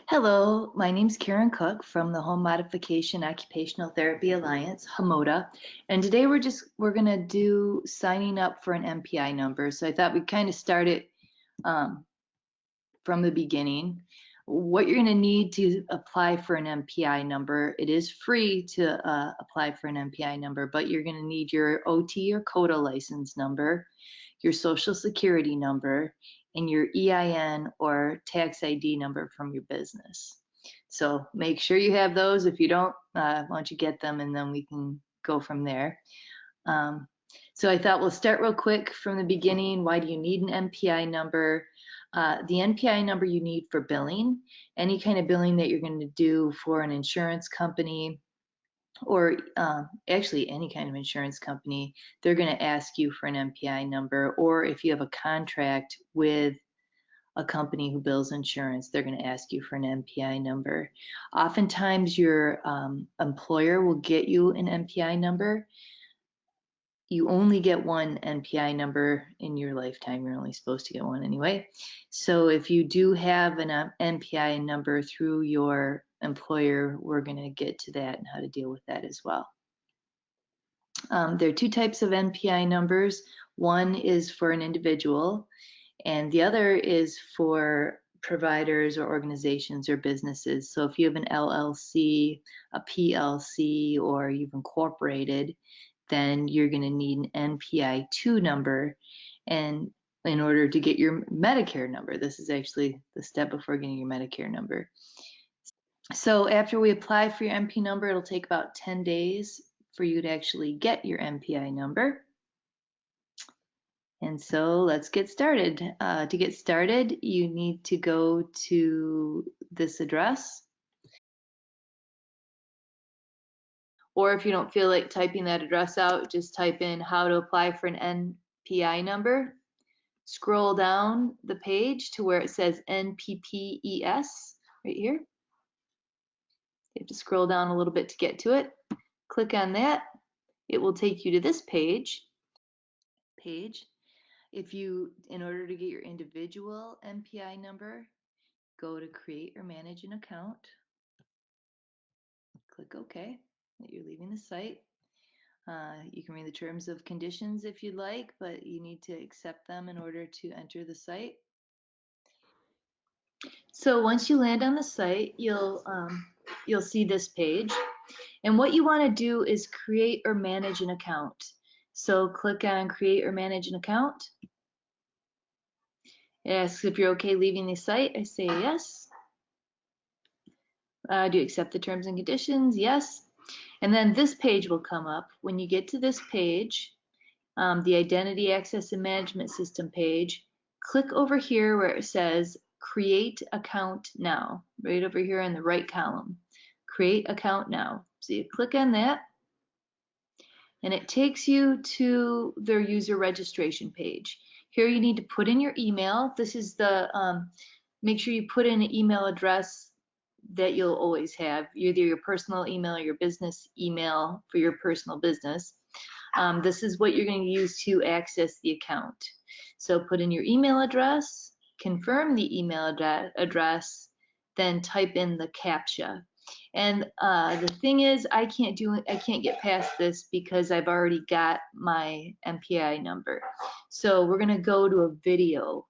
Hello, my name's Karen Cook from the Home Modification Occupational Therapy Alliance, HMOTA, and today we're gonna do signing up for an NPI number. So I thought we'd kind of start it um, from the beginning. What you're gonna need to apply for an NPI number, it is free to apply for an NPI number, but you're gonna need your OT or CODA license number, your social security number, and your EIN or tax ID number from your business. So make sure you have those. If you don't, why don't you get them and then we can go from there. Um, so I thought we'll start real quick from the beginning. Why do you need an NPI number? The NPI number you need for billing, any kind of billing that you're going to do for an insurance company, or actually any kind of insurance company, they're going to ask you for an NPI number. Or if you have a contract with a company who bills insurance, they're going to ask you for an NPI number. Oftentimes your employer will get you an NPI number. You only get one NPI number in your lifetime. You're only supposed to get one anyway. So if you do have an NPI number through your employer, we're going to get to that and how to deal with that as well. There are two types of NPI numbers. One is for an individual, and the other is for providers or organizations or businesses. So if you have an LLC, a PLC, or you've incorporated, then you're going to need an NPI-2 number, and in order to get your Medicare number. This is actually the step before getting your Medicare number. So after we apply for your NP number, it'll take about 10 days for you to actually get your NPI number. And so let's get started. To get started, you need to go to this address. Or if you don't feel like typing that address out, just type in how to apply for an NPI number. Scroll down the page to where it says NPPES right here. You have to scroll down a little bit to get to it. Click on that. It will take you to this page. If you, in order to get your individual NPI number, go to create or manage an account. Click OK. You're leaving the site. You can read the terms of conditions if you'd like, but you need to accept them in order to enter the site. So once you land on the site, you'll see this page. And what you want to do is create or manage an account. So click on create or manage an account. It asks if you're okay leaving the site. I say yes. Do you accept the terms and conditions? Yes. And then this page will come up. When you get to this page, the Identity Access and Management System page, click over here where it says Create Account Now, right over here in the right column. Create Account Now. So you click on that, and it takes you to their user registration page. Here you need to put in your email. This is the, make sure you put in an email address that you'll always have, either your personal email or your business email for your personal business. This is what you're going to use to access the account. So put in your email address, confirm the email address, then type in the CAPTCHA. And the thing is, I can't get past this because I've already got my NPI number. So we're going to go to a video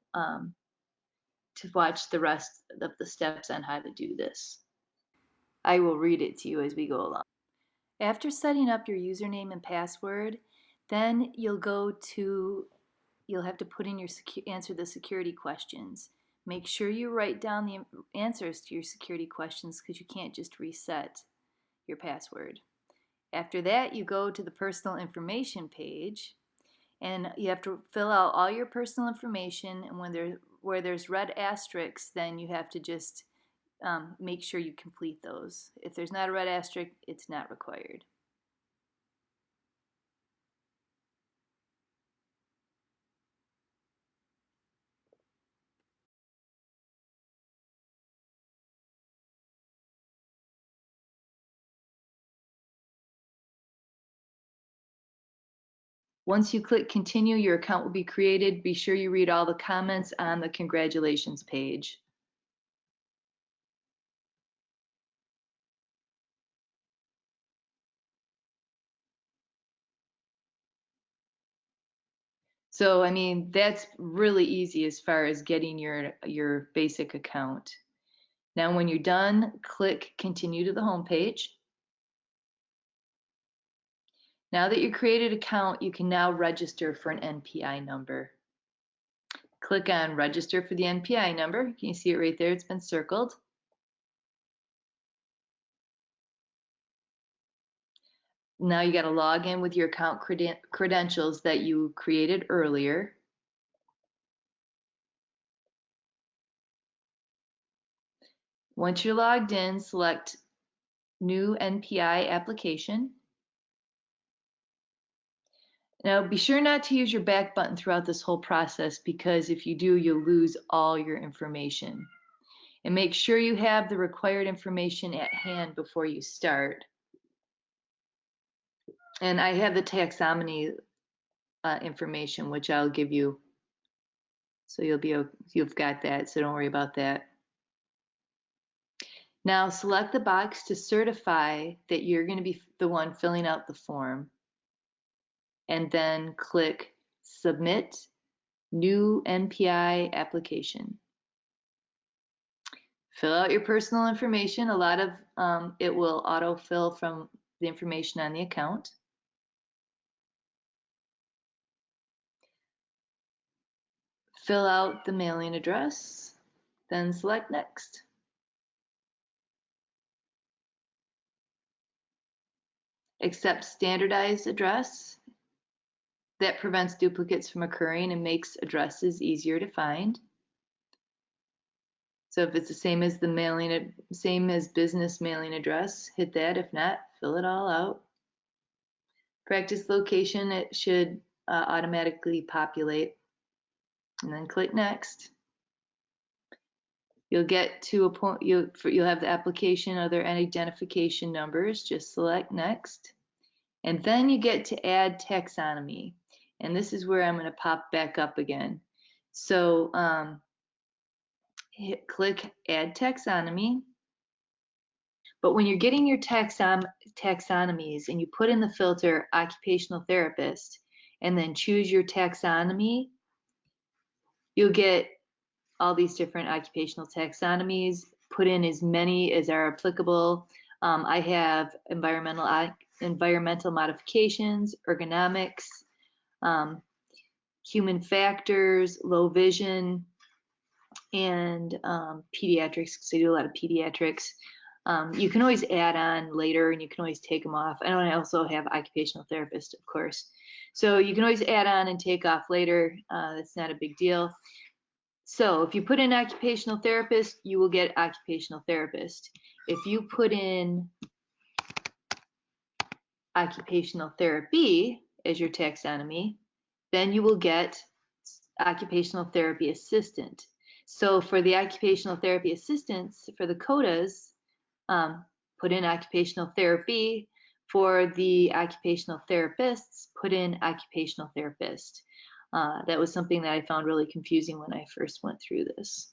to watch the rest of the steps on how to do this. I will read it to you as we go along. After setting up your username and password, then you'll have to put in answer the security questions. Make sure you write down the answers to your security questions because you can't just reset your password. After that, you go to the personal information page, and you have to fill out all your personal information, and where there's red asterisks, then you have to just make sure you complete those. If there's not a red asterisk, it's not required. Once you click continue, your account will be created. Be sure you read all the comments on the congratulations page. So, I mean, that's really easy as far as getting your basic account. Now, when you're done, click Continue to the home page. Now that you created an account, you can now register for an NPI number. Click on Register for the NPI number. Can you see it right there? It's been circled. Now you got to log in with your account credentials that you created earlier. Once you're logged in, select New NPI Application. Now be sure not to use your back button throughout this whole process, because if you do, you'll lose all your information. And make sure you have the required information at hand before you start. And I have the taxonomy information, which I'll give you. So you've got that, so don't worry about that. Now select the box to certify that you're going to be the one filling out the form. And then click Submit New NPI Application. Fill out your personal information. A lot of it will autofill from the information on the account. Fill out the mailing address, then select Next. Accept standardized address. That prevents duplicates from occurring and makes addresses easier to find. So if it's the same as business mailing address, hit that. If not, fill it all out. Practice location, it should automatically populate. And then click Next. You'll get to a point, you'll have the application, other identification numbers. Just select Next. And then you get to Add Taxonomy. And this is where I'm going to pop back up again. So click Add Taxonomy. But when you're getting your taxonomies and you put in the filter Occupational Therapist and then choose your taxonomy, you'll get all these different occupational taxonomies. Put in as many as are applicable. I have environmental modifications, ergonomics, human factors, low vision, and pediatrics, because I do a lot of pediatrics. You can always add on later, and you can always take them off. And I also have occupational therapist, of course. So you can always add on and take off later. That's not a big deal. So if you put in occupational therapist, you will get occupational therapist. If you put in occupational therapy as your taxonomy, then you will get occupational therapy assistant. So for the occupational therapy assistants, for the COTAs, put in occupational therapy. For the occupational therapists, put in occupational therapist. That was something that I found really confusing when I first went through this.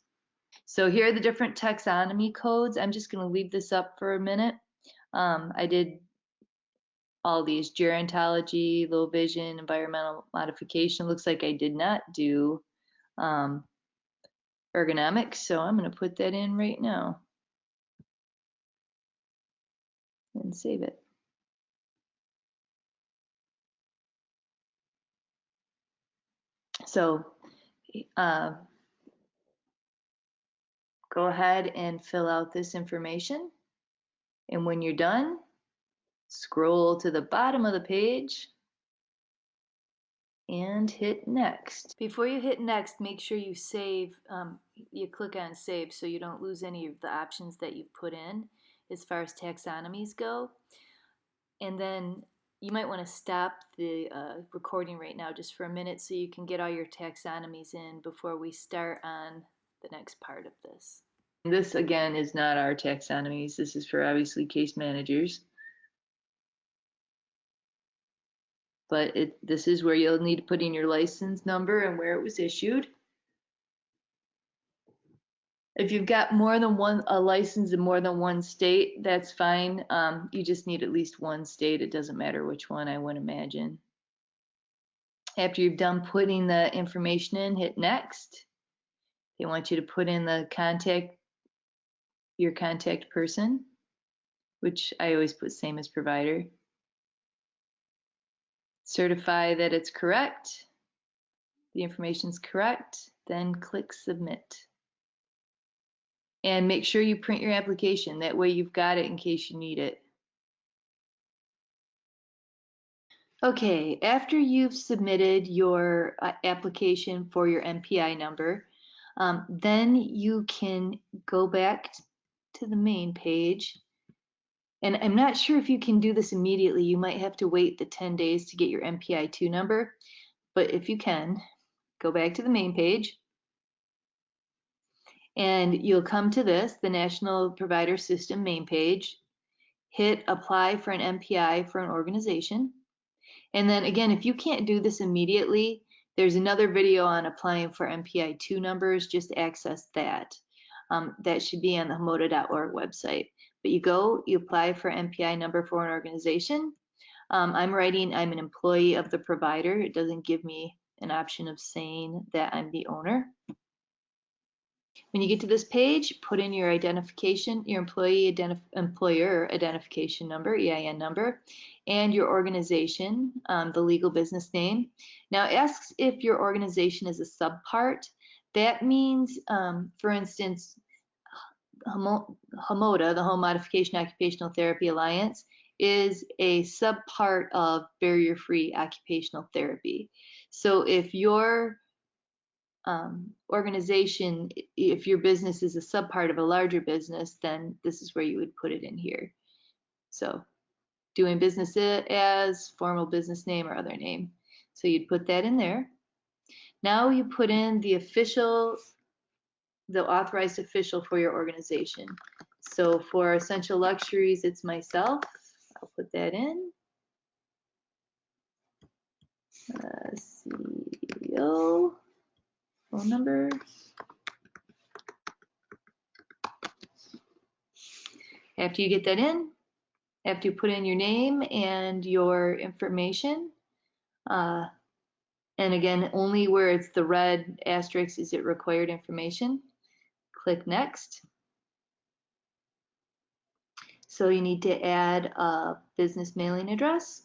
So here are the different taxonomy codes. I'm just going to leave this up for a minute. I did all these: gerontology, low vision, environmental modification. Looks like I did not do ergonomics, so I'm going to put that in right now and save it. So go ahead and fill out this information, and when you're done, scroll to the bottom of the page and hit Next. Before you hit Next, make sure you save, you click on Save so you don't lose any of the options that you've put in as far as taxonomies go. And then you might want to stop the recording right now just for a minute so you can get all your taxonomies in before we start on the next part of this. This again is not our taxonomies. This is for obviously case managers. But this is where you'll need to put in your license number and where it was issued. If you've got more than a license in more than one state, that's fine. You just need at least one state. It doesn't matter which one, I would imagine. After you've done putting the information in, hit next. They want you to put in your contact person, which I always put same as provider. Certify that it's correct. The information's correct, then click submit. And make sure you print your application. That way you've got it in case you need it. Okay, after you've submitted your application for your NPI number, then you can go back to the main page. And I'm not sure if you can do this immediately. You might have to wait the 10 days to get your NPI-2 number. But if you can, go back to the main page. And you'll come to this, the National Provider System main page. Hit apply for an NPI for an organization. And then again, if you can't do this immediately, there's another video on applying for NPI-2 numbers. Just access that. That should be on the HMOTA.org website. But you apply for NPI number for an organization. I'm writing I'm an employee of the provider. It doesn't give me an option of saying that I'm the owner. When you get to this page, put in your identification, your employer identification number, EIN number, and your organization, the legal business name. Now it asks if your organization is a subpart. That means, for instance, HMOTA, the Home Modification Occupational Therapy Alliance, is a subpart of barrier-free occupational therapy. So if your organization, if your business is a subpart of a larger business, then this is where you would put it in here. So doing business as, formal business name or other name. So you'd put that in there. Now you put in the authorized official for your organization. So for Essential Luxuries, it's myself. I'll put that in. CEO, phone number. After you get that in, after you put in your name and your information, and again, only where it's the red asterisk is it required information, click next. So you need to add a business mailing address.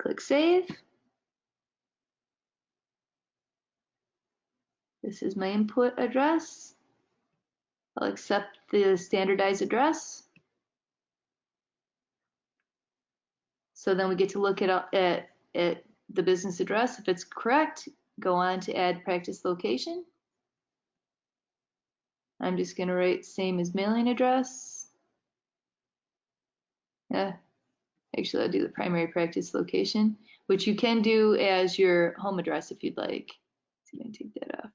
Click save. This is my input address. I'll accept the standardized address. So then we get to look at the business address. If it's correct, go on to add practice location. I'm just going to write same as mailing address. Yeah, actually I'll do the primary practice location, which you can do as your home address if you'd like. So I'm going to take that off.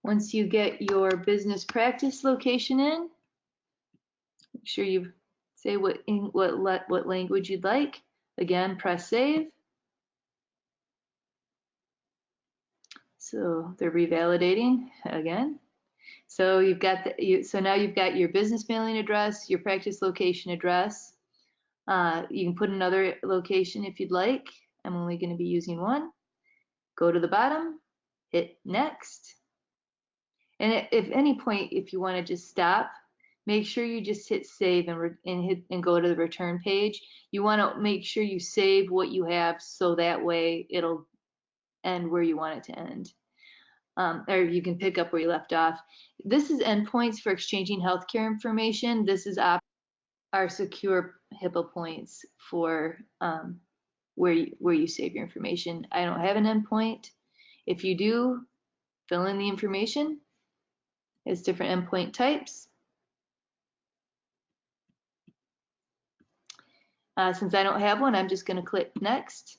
Once you get your business practice location in, make sure you say what language you'd like. Again, press save. So they're revalidating again. So you've got so now you've got your business mailing address, your practice location address. You can put another location if you'd like. I'm only going to be using one. Go to the bottom, hit next. And if any point, if you want to just stop, make sure you just hit save and go to the return page. You want to make sure you save what you have so that way it'll end where you want it to end. Or you can pick up where you left off. This is endpoints for exchanging healthcare information. This is our secure HIPAA points for where you save your information. I don't have an endpoint. If you do, fill in the information. It's different endpoint types. Since I don't have one, I'm just going to click next.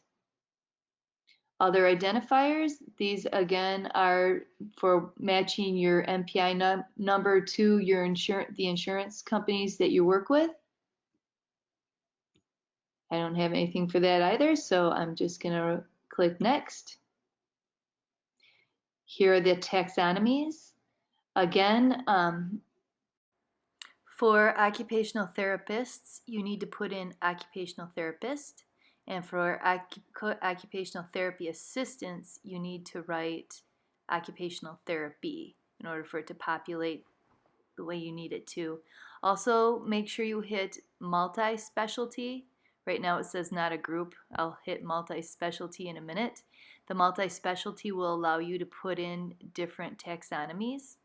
Other identifiers, these again are for matching your NPI number to your the insurance companies that you work with. I don't have anything for that either, so I'm just going to click next. Here are the taxonomies. Again, for occupational therapists, you need to put in occupational therapist. And for occupational therapy assistants, you need to write occupational therapy in order for it to populate the way you need it to. Also, make sure you hit multi-specialty. Right now it says not a group. I'll hit multi-specialty in a minute. The multi-specialty will allow you to put in different taxonomies.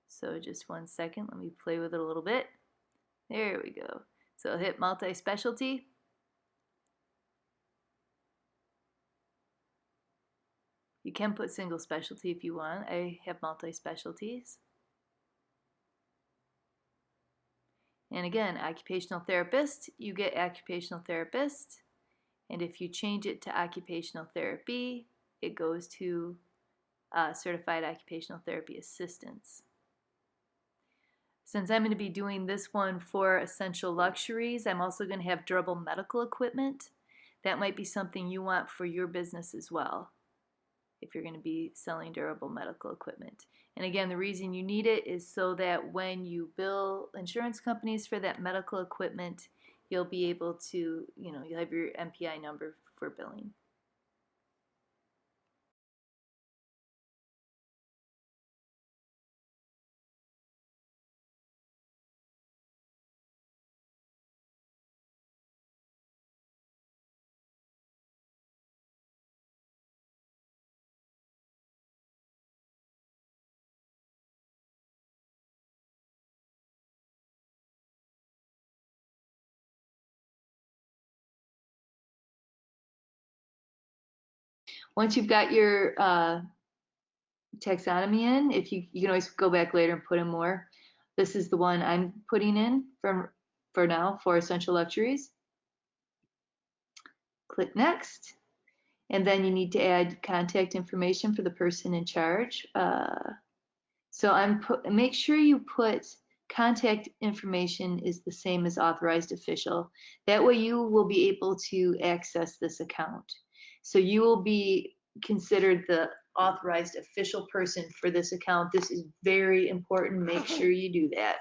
So just one second, let me play with it a little bit. There we go. So I'll hit multi-specialty. You can put single specialty if you want. I have multi-specialties. And again, occupational therapist, you get occupational therapist. And if you change it to occupational therapy, it goes to certified occupational therapy assistants. Since I'm going to be doing this one for essential luxuries, I'm also going to have durable medical equipment. That might be something you want for your business as well, if you're going to be selling durable medical equipment. And again, the reason you need it is so that when you bill insurance companies for that medical equipment, you'll be able to, you'll have your NPI number for billing. Once you've got your taxonomy in, if you can always go back later and put in more. This is the one I'm putting in for now for essential luxuries. Click next, and then you need to add contact information for the person in charge. So make sure you put contact information is the same as authorized official. That way you will be able to access this account. So you will be considered the authorized official person for this account. This is very important. Make sure you do that.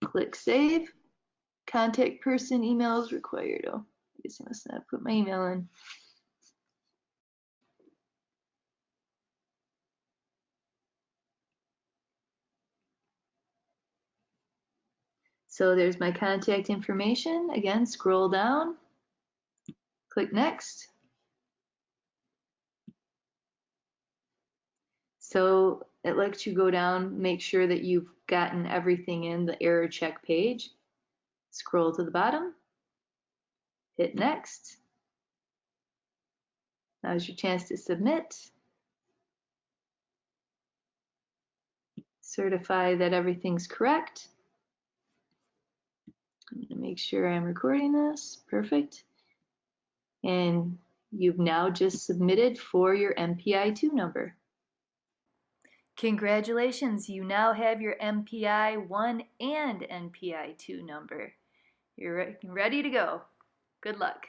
Click save. Contact person email is required. Oh, I guess I must not put my email in. So there's my contact information. Again, scroll down. Click next. So it lets you go down, make sure that you've gotten everything in the error check page. Scroll to the bottom, hit next. Now's your chance to submit. Certify that everything's correct. I'm going to make sure I'm recording this. Perfect. And you've now just submitted for your NPI-2 number. Congratulations, you now have your NPI-1 and NPI-2 number. You're ready to go. Good luck.